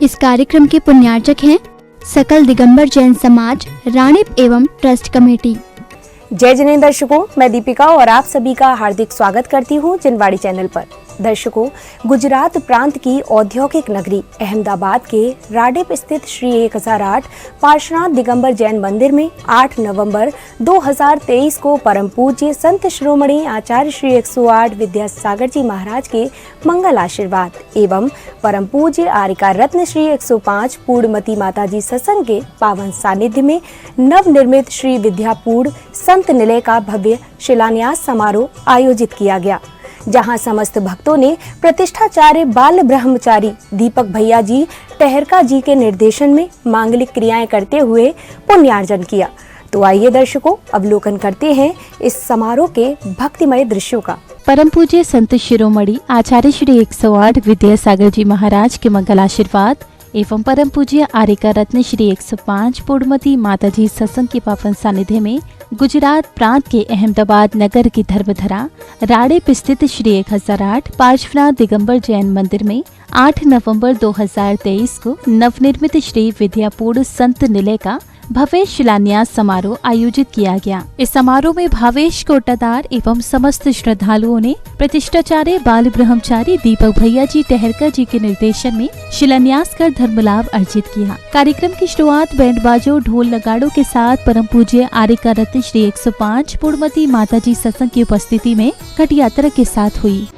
इस कार्यक्रम के पुण्यार्चक हैं सकल दिगंबर जैन समाज राणीप एवं ट्रस्ट कमेटी। जय जैन दर्शकों, मैं दीपिका और आप सभी का हार्दिक स्वागत करती हूं जिनवाड़ी चैनल पर। दर्शकों, गुजरात प्रांत की औद्योगिक नगरी अहमदाबाद के राडेप स्थित श्री 1008 पार्श्वनाथ दिगंबर जैन मंदिर में 8 नवंबर 2023 को परम पूज्य संत शिरोमणि आचार्य श्री 108 विद्यासागर जी महाराज के मंगल आशीर्वाद एवं परम पूज्य आर्यका रत्न श्री 105 पूर्णमती माता जी सत्संग के पावन सानिध्य में नव निर्मित श्री विद्यापूर्ण संत निलय का भव्य शिलान्यास समारोह आयोजित किया गया, जहां समस्त भक्तों ने प्रतिष्ठाचार्य बाल ब्रह्मचारी दीपक भैया जी टहरका जी के निर्देशन में मांगलिक क्रियाएं करते हुए पुण्यार्जन किया। तो आइए दर्शकों, अवलोकन करते हैं इस समारोह के भक्तिमय दृश्यों का। परम पूज्य संत शिरोमणि आचार्य श्री 108 विद्यासागर जी महाराज के मंगल आशीर्वाद एवं परम पूज्य आर्यका रत्न श्री 105 पूर्णमती माता जी सत्संग के पावन सानिध्य में गुजरात प्रांत के अहमदाबाद नगर की धर्मधरा राडेप स्थित श्री 1008 पार्श्वनाथ दिगंबर जैन मंदिर में 8 नवंबर 2023 को नवनिर्मित श्री विद्यापूर्ण संत निलय का भव्य शिलान्यास समारोह आयोजित किया गया। इस समारोह में भावेश कोटादार एवं समस्त श्रद्धालुओं ने प्रतिष्ठाचार्य बाल ब्रह्मचारी दीपक भैया जी टहरका जी के निर्देशन में शिलान्यास कर धर्म लाभ अर्जित किया। कार्यक्रम की शुरुआत बैंड बाजों ढोल नगाड़ों के साथ परम पूज्य आर्यका रत्न श्री 105 पूर्णमती माता जी सत्संग की उपस्थिति में घट यात्रा के साथ हुई।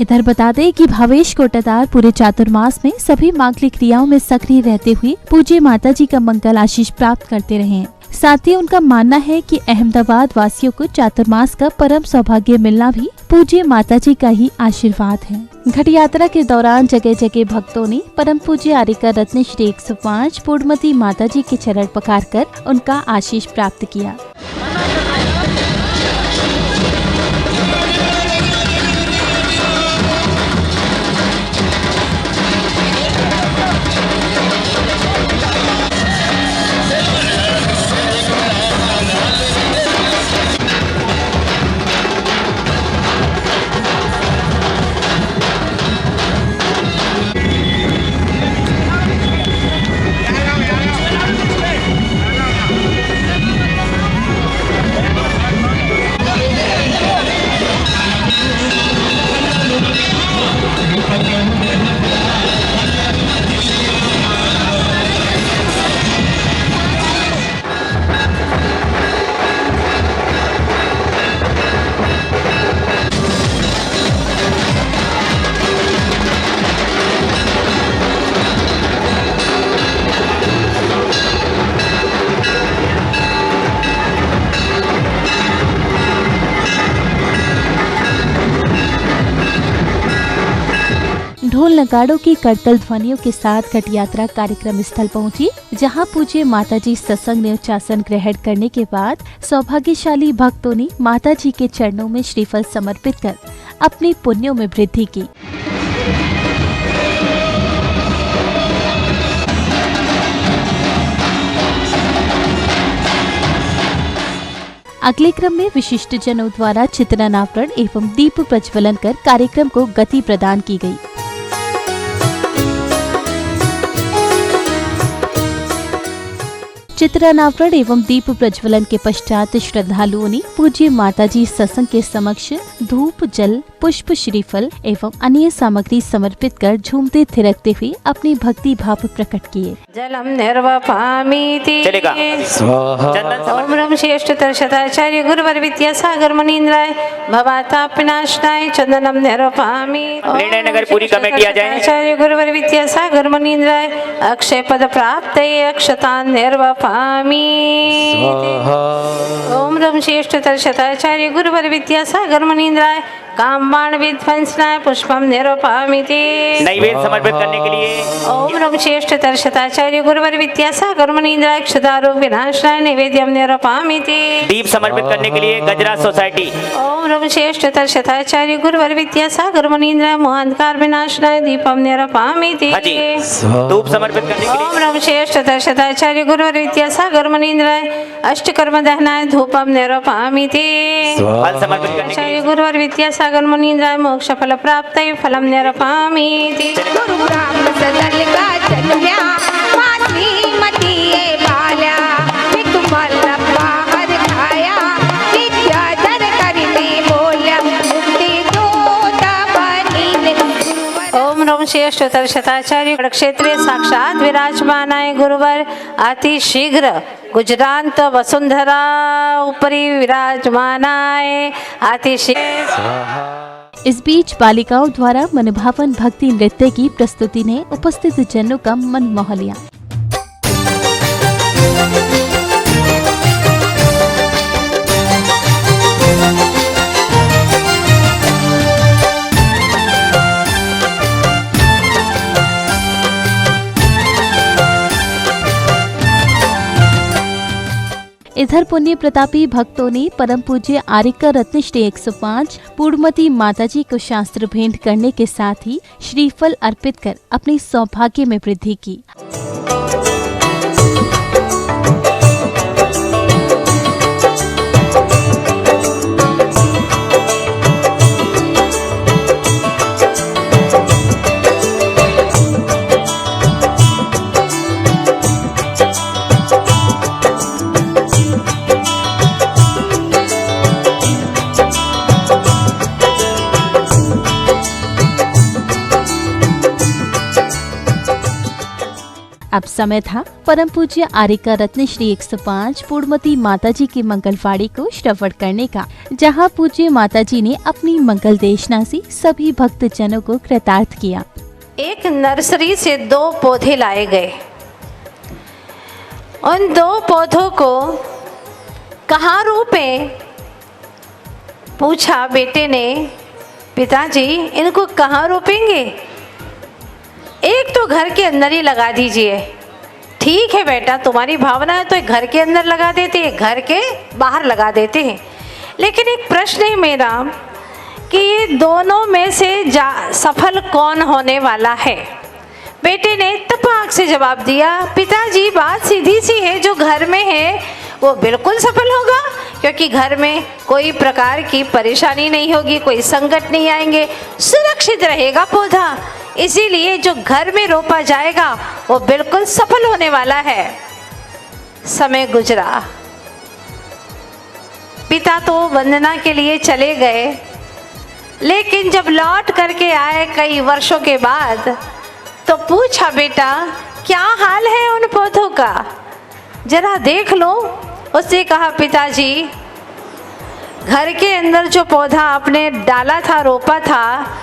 इधर बता दें कि भावेश कोटादार पूरे चातुर्मास में सभी मांगलिक क्रियाओं में सक्रिय रहते हुए पूज्य माता जी का मंगल आशीष प्राप्त करते रहे हैं। साथ ही उनका मानना है कि अहमदाबाद वासियों को चातुर्मास का परम सौभाग्य मिलना भी पूज्य माता जी का ही आशीर्वाद है। घट यात्रा के दौरान जगह जगह भक्तों ने परम पूज्य आर्यका रत्न श्री 105 पूर्णमती माता जी के चरण पखार कर उनका आशीष प्राप्त किया। ढोल नगाड़ों की करतल ध्वनियों के साथ घट यात्रा कार्यक्रम स्थल पहुंची, जहां पूज्य माता जी सत्संग ने उच्चासन ग्रहण करने के बाद सौभाग्यशाली भक्तों ने माता जी के चरणों में श्रीफल समर्पित कर अपनी पुण्यों में वृद्धि की। अगले क्रम में विशिष्ट जनों द्वारा चित्रानावरण एवं दीप प्रज्वलन कर कार्यक्रम को गति प्रदान की गई। चित्रानावरण एवं दीप प्रज्वलन के पश्चात श्रद्धालुओं ने पूज्य माताजी सत्संग के समक्ष धूप, जल, पुष्प, श्रीफल एवं अन्य सामग्री समर्पित कर झूमते थिरकते हुए अपनी भक्ति भाव प्रकट किए। जलम निर्वपामीति चलेगा। ओम रम श्रेष्ठतर शताचार्य गुरुवर विद्यासागर मुनीन्द्राय भवातापनाशनाय चंदनम निर्वपामी। निर्णय नगर पूरी कमेटी आ जाए। आचार्य गुरुवर विद्यासागर मुनीन्द्राय अक्षय पद प्राप्त अक्षतान निर्वपामी। ओम रम श्रेष्ठतर शताचार्य गुरुवर विद्यासागर मुनीन्द्राय कामबाण विध्वंसनाय पुष्पम निरूपयामिति। नैवेद्य समर्पित करने के लिए ओम रम श्रेष्ठतर शताचार्य गुरुवर विद्यासागर मुनीन्द्राय क्षुधारो विनाशनाय नैवेद्यम निरूपयामिति। दीप समर्पित करने के लिए गजराज सोसाइटी। ओम रम श्रेष्ठतर शताचार्य गुरुवर विद्यासागर मुनीन्द्राय मोहांधकार विनाशनाय दीपम निरूपयामिति। हाँ जी। धूप समर्पित करने के ओम लिए रम श्रेष्ठतर शताचार्य गुरुवर विद्यासागर मुनीन्द्राय अष्टकर्म दहनाय धूपम निरूपयामिति। फल समर्पित करने के आचार्य लिए गुरुवर विद्यासागर मुनीन्द्राय मोक्ष फल प्राप्त फलम निरूपयामिति। गुरु ब्राह्मण सदल का जन्म्या माती मतीये बाल्या एक मल्ल बाहर खाया विद्याधर करिने बोल्या मुक्ति दोता बनीने। ओम रम श्रेष्ठतर शताचार्य क्षेत्रीय साक्षात विराजमानाय गुरुवर अति शीघ्र गुजरात वसुंधरा उपरी विराजमानाय अति शीघ्र। इस बीच बालिकाओं द्वारा मनभावन भक्ति नृत्य की प्रस्तुति ने उपस्थित जनों का मन मोह लिया। इधर पुण्य प्रतापी भक्तों ने परम पूज्य आर्यका रत्न श्री 105 पूर्णमती माताजी को शास्त्र भेंट करने के साथ ही श्रीफल अर्पित कर अपने सौभाग्य में वृद्धि की। अब समय था परम पूज्य आर्यका रत्न श्री 105 पूर्णमती माताजी की मंगलवाणी को श्रवण करने का, जहां पूज्य माताजी ने अपनी मंगल देशना से सभी भक्त जनों को कृतार्थ किया। एक नर्सरी से 2 पौधे लाए गए। उन 2 पौधों को कहाँ रोपें? पूछा बेटे ने, पिताजी इनको कहाँ रोपेंगे? एक तो घर के अंदर ही लगा दीजिए। ठीक है बेटा, तुम्हारी भावना है तो एक घर के अंदर लगा देते हैं, घर के बाहर लगा देते हैं। लेकिन एक प्रश्न है मेरा कि ये दोनों में से सफल कौन होने वाला है? बेटे ने तपाक से जवाब दिया, पिताजी बात सीधी सी है, जो घर में है वो बिल्कुल सफल होगा, क्योंकि घर में कोई प्रकार की परेशानी नहीं होगी, कोई संकट नहीं आएंगे, सुरक्षित रहेगा पौधा। इसीलिए जो घर में रोपा जाएगा वो बिल्कुल सफल होने वाला है। समय गुजरा, पिता तो वंदना के लिए चले गए, लेकिन जब लौट करके आए कई वर्षों के बाद तो पूछा, बेटा क्या हाल है उन पौधों का, जरा देख लो। उसने कहा, पिताजी घर के अंदर जो पौधा आपने डाला था, रोपा था,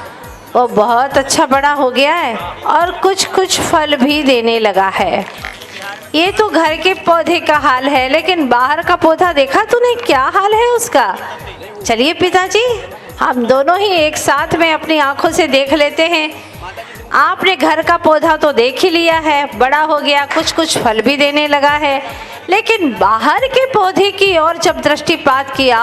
वो बहुत अच्छा बड़ा हो गया है और कुछ कुछ फल भी देने लगा है। ये तो घर के पौधे का हाल है, लेकिन बाहर का पौधा देखा तूने, क्या हाल है उसका? चलिए पिताजी, हम दोनों ही एक साथ में अपनी आंखों से देख लेते हैं। आपने घर का पौधा तो देख ही लिया है, बड़ा हो गया, कुछ कुछ फल भी देने लगा है, लेकिन बाहर के पौधे की ओर जब दृष्टिपात किया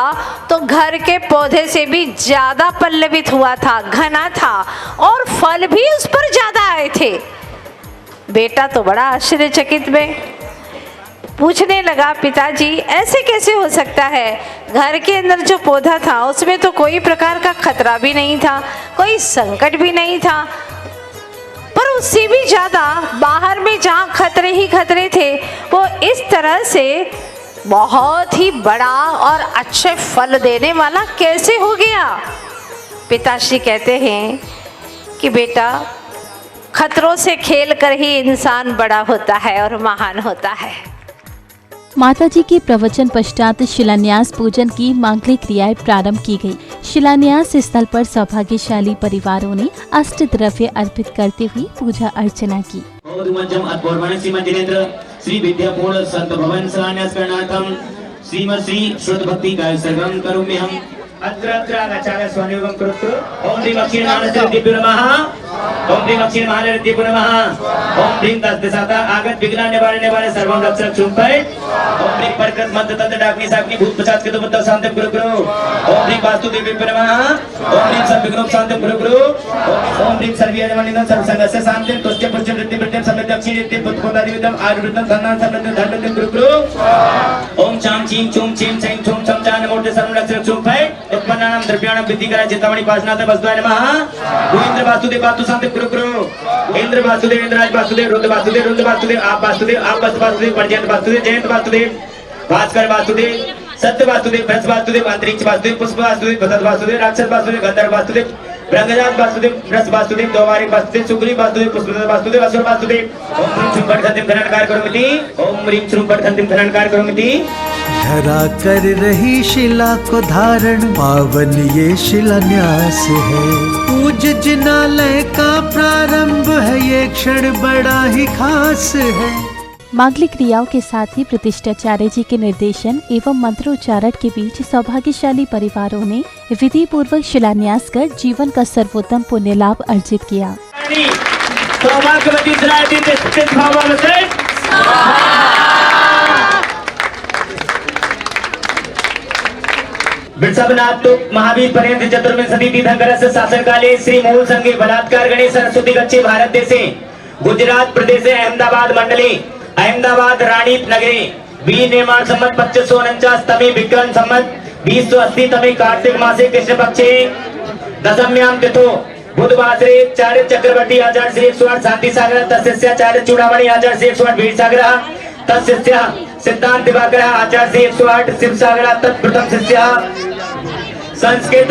तो घर के पौधे से भी ज्यादा पल्लवित हुआ था, घना था और फल भी उस पर ज्यादा आए थे। बेटा तो बड़ा आश्चर्यचकित में पूछने लगा, पिताजी ऐसे कैसे हो सकता है? घर के अंदर जो पौधा था उसमें तो कोई प्रकार का खतरा भी नहीं था, कोई संकट भी नहीं था, पर उससे भी ज्यादा बाहर में जहाँ खतरे ही खतरे थे, वो इस तरह से बहुत ही बड़ा और अच्छे फल देने वाला कैसे हो गया। पिताश्री कहते हैं कि बेटा, खतरों से खेल कर ही इंसान बड़ा होता है और महान होता है। माताजी के प्रवचन पश्चात शिलान्यास पूजन की मांगलिक क्रियाएं प्रारंभ की गई। शिलान्यास स्थल पर सौभाग्यशाली परिवारों ने अष्ट द्रव्य अर्पित करते हुए पूजा अर्चना की। श्री विद्यापूर्ण संत भवन शिलान्यास करणार्थम श्री शुद्ध भक्ति का सर्वम करोमि हम। अत्र आचार्य स्वनियोगम करोतु। ओम ह्रीं अक्षीण महानसरिद्धिभ्यो नमः। ओम ह्रीं अक्षीण महानसरिद्धिभ्यो नमः। ओम ह्रीं तद्दशाता आगत विघ्न निवारणे वाले सर्वं रक्षक शुंभै। ओम ह्रीं परकृत मंत्र तंत्र डाग्नि साग्नि भूत प्रसाद के तो शांति गुरु गुरु। ओम ह्रीं वास्तुदेव्यो नमः। ओम ह्रीं सर्वविघ्नों शांति गुरु गुरु। ओम ह्रीं सर्वयजमानिनं सर्वसंगस्य शांति तुष्टि पुष्टि वृद्धि वृद्धि समृद्धि अक्षीण इति पुत्रदारि विदम आयुर्वृद्धं धनान् समृद्धि धनवृद्धि गुरु गुरु। ओम चाम चीम चूम चीम चैं चूम चम चान मोटे सर्वं रक्षक शुंभै। उत्पन्नानां द्रव्याणां वृद्धिकराय चित्तामणि पाशनाथ वस्तुवाय नमः। गोविंद्र वासुदेव वास्तु शांति गुरु गुरु। इंद्र वासुदेव इंद्रराज वासुदेव रुद्र वासुदेव रुद्र वासुदेव आप वस्तु वासुदेव परजयंत वासुदेव जयंत वासुदेव भास्कर वासुदेव सत्य वासुदेव भ्रष्ट वासुदेव अंतरिक्ष वासुदेव पुष्प वासुदेव भदत वासुदेव राक्षस वासुदेव गंधर्व वासुदेव ब्रह्मजात वासुदेव भ्रष्ट वासुदेव दौवारिक वासुदेव सुग्रीव वासुदेव पुष्पदत्त वासुदेव असुर वासुदेव। ओम ह्रीं श्रूं फट् खन्तिं खननकार करोमिति। ओम ह्रीं श्रूं फट् खन्तिं खननकार करोमिति। धरा कर रही शिला को धारण पावन ये शिलान्यास है। पूज जिनालय का प्रारंभ है, ये क्षण बड़ा ही खास है। मांगलिक क्रियाओं के साथ ही प्रतिष्ठाचार्य जी के निर्देशन एवं मंत्रोच्चारण के बीच सौभाग्यशाली परिवारों ने विधि पूर्वक शिलान्यास कर जीवन का सर्वोत्तम पुण्य लाभ अर्जित किया। महावीर पर्यंत चतुर्विंशति तीर्थंकरस्य शासन काले श्री मूल संघे बलात्कार गणेश सरस्वती गच्छे भारत देशे गुजरात प्रदेशे अहमदाबाद मंडले अहमदाबाद रानीप नगरे वीर निर्माण संमत 2549 तमे विक्रम संमत 2080 तमे कार्तिक मासे कृष्ण पक्षे दशम्यां तिथो बुधवासरे आचार्य चक्रवर्ती आचार्य श्री 108 शांति सागर तस्य आचार्य चूड़ामणि आचार्य श्री 108 वीर सागर तस्य सिद्धांत दिवाकर आचार्य श्री 108 शिव सागर तत्प्रथम शिष्य संस्कृत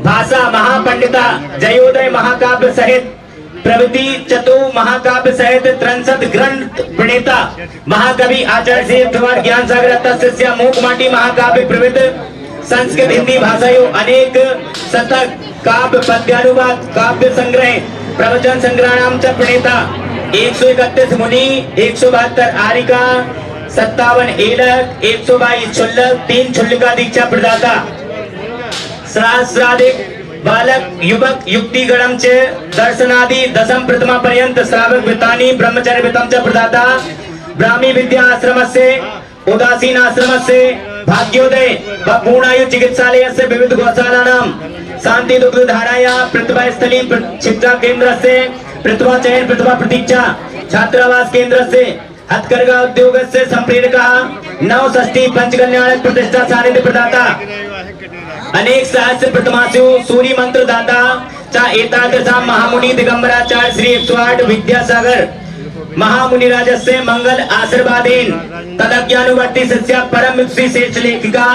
भाषा महापंडिता जयोदय महाकाव्य सहित प्रवृत्ति चतु महाकाव्य सहित 63 ग्रंथ प्रणेता महाकवि आचार्य श्री 108 ज्ञान सागर तस्य मूक माटी महाकाव्य प्रवृत्त संस्कृत हिंदी भाषाओं अनेक शतक काव्य पद्यानुवाद काव्य संग्रह प्रवचन संग्रहाणाम च प्रणेता 131 मुनि 172 आरिका 57 एलक 122 क्षुल्लक 3 क्षुल्लिका दीक्षा प्रदाता सहस्राधिक बालक युवक युक्ति गणम च दर्शनादि दशम प्रथमा पर्यंत श्रावक वृत्तानि ब्रह्मचर्य वृत्तम च प्रदाता ब्राह्मी विद्या आश्रम से उदासीन आश्रम से भाग्योदय व पूर्णायु चिकित्सालय से विविध गौशालानाम शांति दुग्ध धाराया प्रतिभा स्थली शिक्षा केंद्र से प्रतिभा चयन प्रतिभा प्रतीक्षा छात्रावास केंद्र से हथकरघा उद्योग से संप्रेरका नव षष्ठी पंचकल्याण प्रतिष्ठा सानिध्य प्रदाता अनेक सहस्र प्रतिमासु सूर्य मंत्र दाता चा एतादृशा महामुनि दिगंबराचार्य श्री 108 विद्यासागर महामुनि राजस्य मंगल आशीर्वादेन तदज्ञानुवर्ती शिष्य परम श्री श्रेष्ठ लेखिका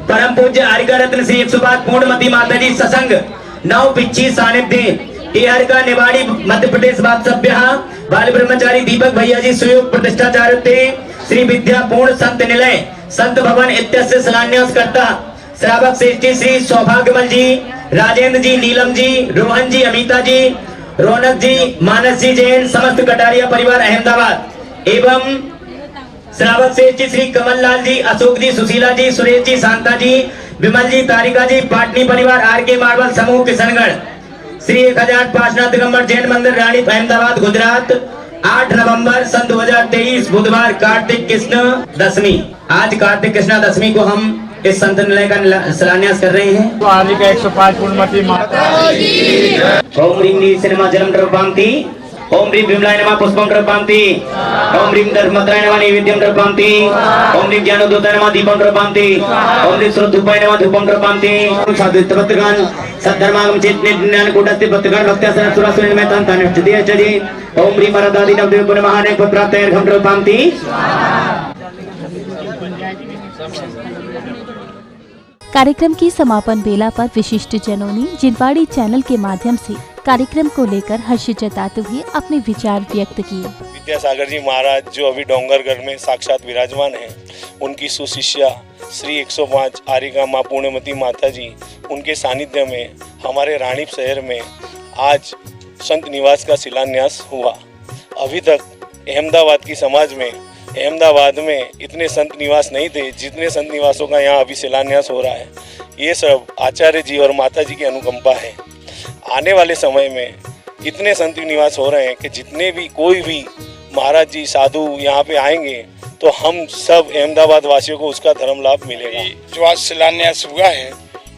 परम पूज्य आरिका रत्न श्री 105 पूर्णमती माताजी ससंग नव पिच्छी सानिध्य टिहर का निवाड़ी मध्य प्रदेश वात्सव्य बाल ब्रह्मचारी दीपक भैया जी सुयोग प्रतिष्ठाचार्य श्री विद्या पूर्ण संत निलय संत भवन इत्यस्य शिलान्यास करता श्रावक श्रेष्ठी श्री सौभाग्यमल जी राजेंद्र जी नीलम जी रोहन जी अमिता जी रौनक जी मानस जी जैन समस्त कटारिया परिवार अहमदाबाद एवं श्रावक श्रेष्ठी श्री कमल लाल जी अशोक जी सुशीला जी सुरेश जी शांता जी विमल जी तारिका जी पाटनी परिवार आर के मार्बल समूह किशनगढ़ श्री 1008 पार्श्वनाथ दिगंबर जैन मंदिर रानी अहमदाबाद गुजरात 8 नवंबर सन 2023 बुधवार कार्तिक कृष्ण दशमी। आज कार्तिक कृष्ण दशमी को हम इस संत निलय का शिलान्यास कर रहे हैं। आरिका 105 पूर्णमती माता ओम ह्रीं सिनेमा जलम द्रवपांति ओम ह्रीं विमलाय नमः पुष्पं प्रपान्ति। ओम ह्रीं धर्मद्राय नमः नैवेद्यं प्रपान्ति। ओम ह्रीं ज्ञानोदताय नमः दीपं प्रपान्ति। ओम ह्रीं श्रद्धूपाय नमः धूपं प्रपान्ति। साधुत्वपत्रकान् सद्धर्मागम चेतने ज्ञानकूटस्थे पत्रकान् भक्त्यासनं सुरासुरनिमेतान् तानिष्ठति चरि। ओम ह्रीं वरदादि नवदेव महाने प्राप्तयर्घं प्रपान्ति। कार्यक्रम की समापन बेला पर विशिष्ट जनों ने जिनवाड़ी चैनल के माध्यम से कार्यक्रम को लेकर हर्ष जताते हुए अपने विचार व्यक्त किए। विद्यासागर जी महाराज जो अभी डोंगरगढ़ में साक्षात विराजमान हैं, उनकी सुशिष्या श्री 105 आरिका माँ पूर्णमती माता जी, उनके सानिध्य में हमारे रानीप शहर में आज संत निवास का शिलान्यास हुआ। अभी तक अहमदाबाद की समाज में अहमदाबाद में इतने संत निवास नहीं थे जितने संत निवासों का यहाँ अभी शिलान्यास हो रहा है। ये सब आचार्य जी और माता जी की अनुकंपा है। आने वाले समय में इतने संत निवास हो रहे हैं कि जितने भी कोई भी महाराज जी साधु यहाँ पे आएंगे तो हम सब अहमदाबाद वासियों को उसका धर्म लाभ मिलेगा। जो आज शिलान्यास हुआ है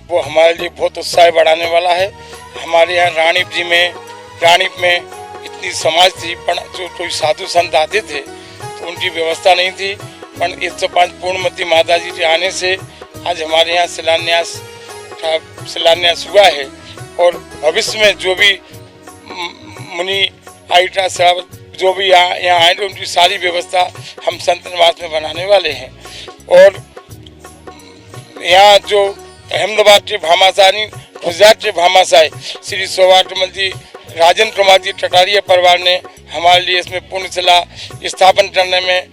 वो हमारे लिए बहुत उत्साह बढ़ाने वाला है। हमारे यहाँ रानीप में इतनी समाज थी, पर जो कोई साधु संत आते थे तो उनकी व्यवस्था नहीं थी, पर 105 पूर्णमती माता जी के आने से आज हमारे यहाँ शिलान्यास हुआ है। और भविष्य में जो भी मुनि आइटा साहब जो भी यहाँ आएंगे उनकी सारी व्यवस्था हम संत निवास में बनाने वाले हैं। और यहाँ जो अहमदाबाद के भामाशाही गुजरात के भामाशाही श्री सौभाग्यमल जी राजेंद्र कुमार जी टटारिया परिवार ने हमारे लिए इसमें पुण्यशिला स्थापन करने में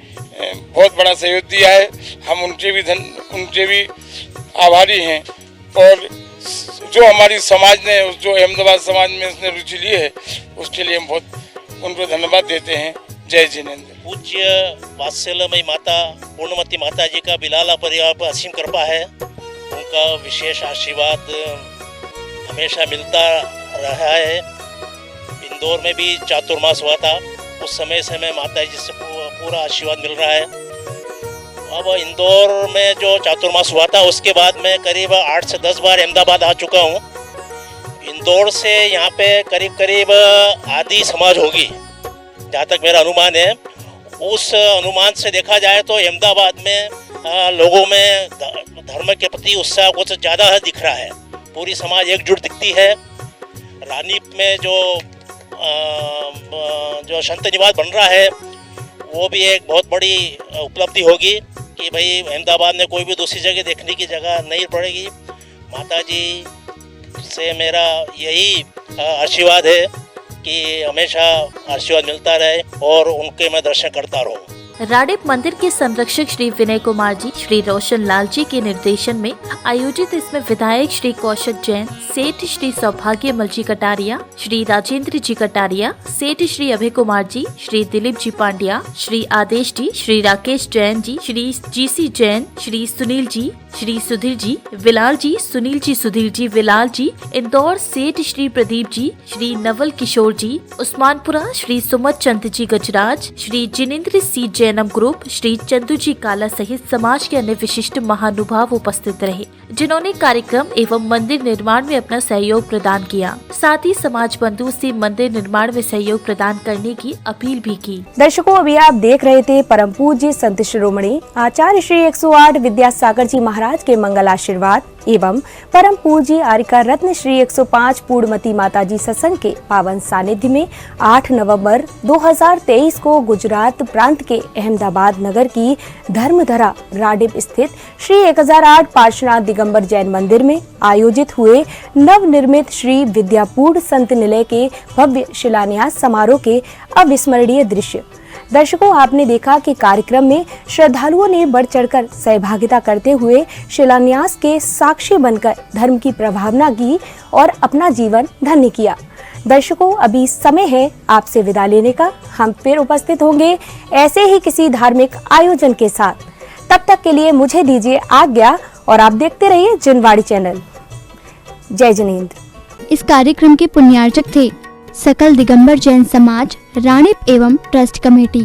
बहुत बड़ा सहयोग दिया है। हम उनके भी आभारी हैं। और जो हमारी समाज ने जो अहमदाबाद समाज में उसने रुचि ली है उसके लिए हम बहुत उनको धन्यवाद देते हैं। जय जिनेंद्र। पूज्य वात्सल्यमयी माता पूर्णमती माता जी का बिलाला परिवार पर असीम कृपा है। उनका विशेष आशीर्वाद हमेशा मिलता रहा है। इंदौर में भी चातुर्मास हुआ था, उस समय से मैं माता जी से पूरा आशीर्वाद मिल रहा है। अब इंदौर में जो चातुर्मास हुआ था उसके बाद मैं करीब 8 से 10 बार अहमदाबाद आ चुका हूँ। इंदौर से यहाँ पे करीब आधी समाज होगी जहाँ तक मेरा अनुमान है। उस अनुमान से देखा जाए तो अहमदाबाद में लोगों में धर्म के प्रति उत्साह कुछ ज़्यादा दिख रहा है। पूरी समाज एकजुट दिखती है। रानीप में जो संत निवास बन रहा है वो भी एक बहुत बड़ी उपलब्धि होगी कि भाई अहमदाबाद में कोई भी दूसरी जगह देखने की जगह नहीं पड़ेगी। माता जी से मेरा यही आशीर्वाद है कि हमेशा आशीर्वाद मिलता रहे और उनके मैं दर्शन करता रहूं। राडेप मंदिर के संरक्षक श्री विनय कुमार जी, श्री रोशन लाल जी के निर्देशन में आयोजित इसमें विधायक श्री कौशिक जैन, सेठ श्री सौभाग्यमल जी कटारिया, श्री राजेंद्र जी कटारिया, सेठ श्री अभय कुमार जी, श्री दिलीप जी पांड्या, श्री आदेश जी, श्री राकेश जैन जी, श्री जीसी जैन, श्री सुनील जी, श्री सुधीर जी, विलाल जी, सुनील जी, सुधीर जी, विलाल जी, इंदौर सेठ श्री प्रदीप जी, श्री नवल किशोर जी, उस्मानपुरा श्री सुमत चंद जी गजराज, श्री जिनेंद्र सी जैनम ग्रुप, श्री चंदू जी काला सहित समाज के अन्य विशिष्ट महानुभाव उपस्थित रहे, जिन्होंने कार्यक्रम एवं मंदिर निर्माण में अपना सहयोग प्रदान किया। साथ ही समाज बंधु से मंदिर निर्माण में सहयोग प्रदान करने की अपील भी की। दर्शकों, अभी आप देख रहे थे परम पूज्य संत शिरोमणि आचार्य श्री 108 विद्यासागर जी महाराज के मंगल आशीर्वाद एवं परम पूज्य आरिका रत्न श्री 105 पूर्णमती माता जी सत्संग के पावन सानिध्य में 8 नवंबर 2023 को गुजरात प्रांत के अहमदाबाद नगर की धर्मधरा राडेप स्थित श्री 1008 पार्श्वनाथ दिगंबर जैन मंदिर में आयोजित हुए नवनिर्मित श्री विद्यापूर्ण संत निलय के भव्य शिलान्यास समारोह के अविस्मरणीय दृश्य। दर्शकों, आपने देखा कि कार्यक्रम में श्रद्धालुओं ने बढ़ चढ़कर सहभागिता करते हुए शिलान्यास के साक्षी बनकर धर्म की प्रभावना की और अपना जीवन धन्य किया। दर्शकों, अभी समय है आपसे विदा लेने का। हम फिर उपस्थित होंगे ऐसे ही किसी धार्मिक आयोजन के साथ। तब तक के लिए मुझे दीजिए आज्ञा और आप देखते रहिए जिनवाड़ी चैनल। जय जिनेंद्र। इस कार्यक्रम के पुण्यार्चक थे सकल दिगंबर जैन समाज राणीप एवं ट्रस्ट कमेटी।